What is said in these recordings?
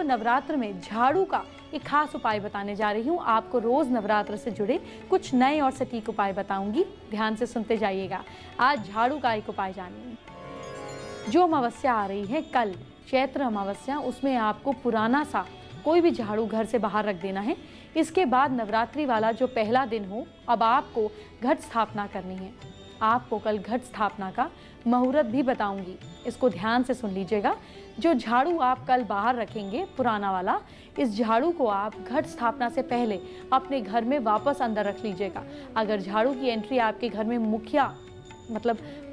नवरात्र में झाड़ू का एक खास उपाय बताने जा रही हूँ। आपको रोज नवरात्र से जुड़े कुछ नए और सटीक उपाय बताऊंगी, ध्यान से सुनते जाइएगा। आज झाड़ू का एक उपाय जानिए। जो अमावस्या आ रही है कल, चैत्र अमावस्या, उसमें आपको पुराना सा कोई भी झाड़ू घर से बाहर रख देना है। इसके बाद नवरात्रि वाला जो पहला दिन हो, अब आपको घट स्थापना करनी है। आपको कल घट स्थापना का मुहूर्त भी बताऊंगी, इसको ध्यान से सुन लीजिएगा। जो झाड़ू आप कल बाहर रखेंगे पुराना वाला, इस झाड़ू को आप घट स्थापना से पहले अपने घर में वापस अंदर रख लीजिएगा। अगर झाड़ू की एंट्री आपके घर में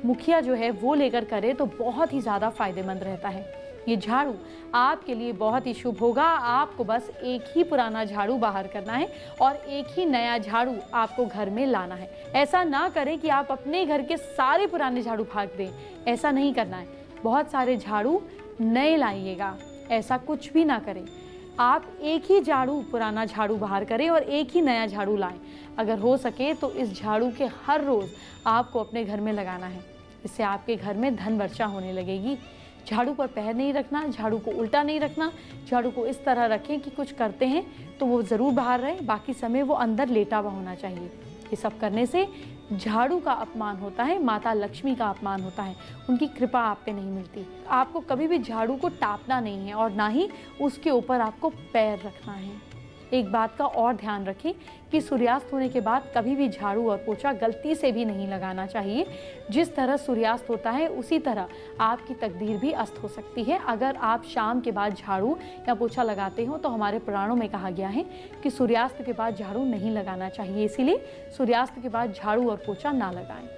मुखिया जो है वो लेकर करे तो बहुत ही ज़्यादा फायदेमंद रहता है। ये झाड़ू आपके लिए बहुत ही शुभ होगा। आपको बस एक ही पुराना झाड़ू बाहर करना है और एक ही नया झाड़ू आपको घर में लाना है। ऐसा ना करें कि आप अपने घर के सारे पुराने झाड़ू फेंक दें, ऐसा नहीं करना है। बहुत सारे झाड़ू नए लाइएगा, ऐसा कुछ भी ना करें। आप एक ही पुराना झाड़ू बाहर करें और एक ही नया झाड़ू लाएं। अगर हो सके तो इस झाड़ू के हर रोज़ आपको अपने घर में लगाना है। इससे आपके घर में धन वर्षा होने लगेगी। झाड़ू पर पैर नहीं रखना, झाड़ू को उल्टा नहीं रखना, झाड़ू को इस तरह रखें कि कुछ करते हैं तो वो ज़रूर बाहर रहे, बाकी समय वो अंदर लेटा हुआ होना चाहिए। ये सब करने से झाड़ू का अपमान होता है, माता लक्ष्मी का अपमान होता है, उनकी कृपा आप पे नहीं मिलती। आपको कभी भी झाड़ू को टापना नहीं है और ना ही उसके ऊपर आपको पैर रखना है। एक बात का और ध्यान रखें कि सूर्यास्त होने के बाद कभी भी झाड़ू और पोछा गलती से भी नहीं लगाना चाहिए। जिस तरह सूर्यास्त होता है उसी तरह आपकी तकदीर भी अस्त हो सकती है। अगर आप शाम के बाद झाड़ू या पोछा लगाते हो तो हमारे पुराणों में कहा गया है कि सूर्यास्त के बाद झाड़ू नहीं लगाना चाहिए, इसीलिए सूर्यास्त के बाद झाड़ू और पोछा ना लगाएं।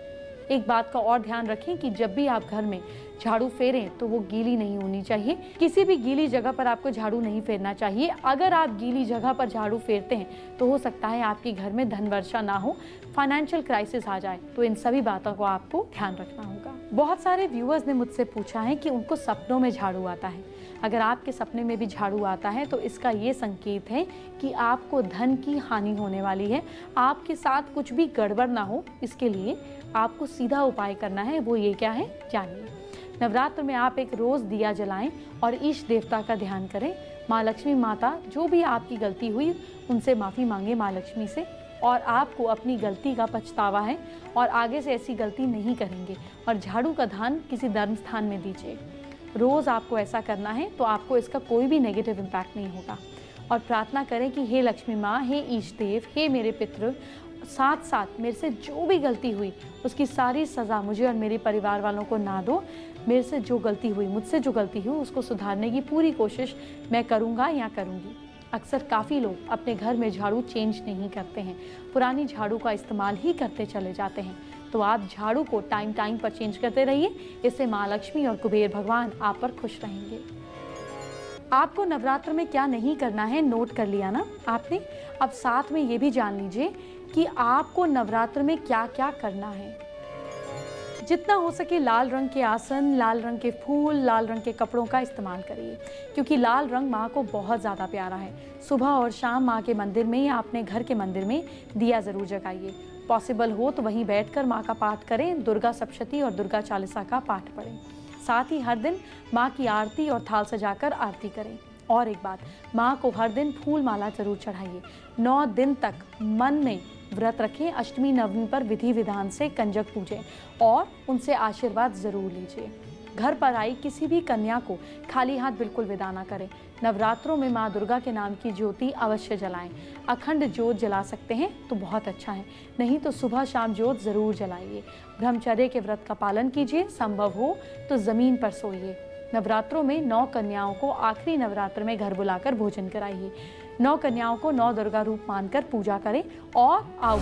एक बात का और ध्यान रखें कि जब भी आप घर में झाड़ू फेरें तो वो गीली नहीं होनी चाहिए। किसी भी गीली जगह पर आपको झाड़ू नहीं फेरना चाहिए। अगर आप गीली जगह पर झाड़ू फेरते हैं तो हो सकता है आपके घर में धन वर्षा ना हो, फाइनेंशियल क्राइसिस आ जाए। तो इन सभी बातों को आपको ध्यान रखना होगा। बहुत सारे व्यूअर्स ने मुझसे पूछा है कि उनको सपनों में झाड़ू आता है। अगर आपके सपने में भी झाड़ू आता है तो इसका ये संकेत है कि आपको धन की हानि होने वाली है। आपके साथ कुछ भी गड़बड़ ना हो, इसके लिए आपको सीधा उपाय करना है। वो ये क्या है जानिए। नवरात्र में आप एक रोज दिया जलाएं और ईश देवता का ध्यान करें। माँ लक्ष्मी माता, जो भी आपकी गलती हुई उनसे माफ़ी मांगे माँ लक्ष्मी से, और आपको अपनी गलती का पछतावा है और आगे से ऐसी गलती नहीं करेंगे। और झाड़ू का दान किसी धर्म स्थान में दीजिए। रोज़ आपको ऐसा करना है तो आपको इसका कोई भी नेगेटिव इम्पैक्ट नहीं होगा। और प्रार्थना करें कि हे लक्ष्मी माँ, हे ईश देव, हे मेरे पितृ, साथ साथ मेरे से जो भी गलती हुई उसकी सारी सज़ा मुझे और मेरे परिवार वालों को ना दो। मेरे से जो गलती हुई, मुझसे जो गलती हुई, उसको सुधारने की पूरी कोशिश मैं करूँगा या करूँगी। अक्सर काफ़ी लोग अपने घर में झाड़ू चेंज नहीं करते हैं, पुरानी झाड़ू का इस्तेमाल ही करते चले जाते हैं। तो आप झाड़ू को टाइम पर चेंज करते रहिए। इससे माँ लक्ष्मी और कुबेर भगवान आप पर खुश रहेंगे। आपको नवरात्र में क्या नहीं करना है नोट कर लिया ना आपने। अब साथ में ये भी जान लीजिए कि आपको नवरात्र में क्या क्या करना है। जितना हो सके लाल रंग के आसन, लाल रंग के फूल, लाल रंग के कपड़ों का इस्तेमाल करिए, क्योंकि लाल रंग माँ को बहुत ज़्यादा प्यारा है। सुबह और शाम माँ के मंदिर में या अपने घर के मंदिर में दिया ज़रूर जगाइए। पॉसिबल हो तो वहीं बैठकर माँ का पाठ करें, दुर्गा सप्तशती और दुर्गा चालीसा का पाठ पढ़ें। साथ ही हर दिन माँ की आरती और थाल सजाकर आरती करें। और एक बात, माँ को हर दिन फूल माला जरूर चढ़ाइए। 9 दिन तक मन में व्रत रखें। अष्टमी नवमी पर विधि विधान से कंजक पूजें और उनसे आशीर्वाद जरूर लीजिए। घर पर आई किसी भी कन्या को खाली हाथ बिल्कुल विदा ना करें। नवरात्रों में माँ दुर्गा के नाम की ज्योति अवश्य जलाएं। अखंड ज्योत जला सकते हैं तो बहुत अच्छा है, नहीं तो सुबह शाम ज्योत जरूर जलाइए। ब्रह्मचर्य के व्रत का पालन कीजिए। संभव हो तो जमीन पर सोइए। नवरात्रों में 9 कन्याओं को आखिरी नवरात्र में घर बुलाकर भोजन कराइए। 9 कन्याओं को 9 दुर्गा रूप मानकर पूजा करें और आओ।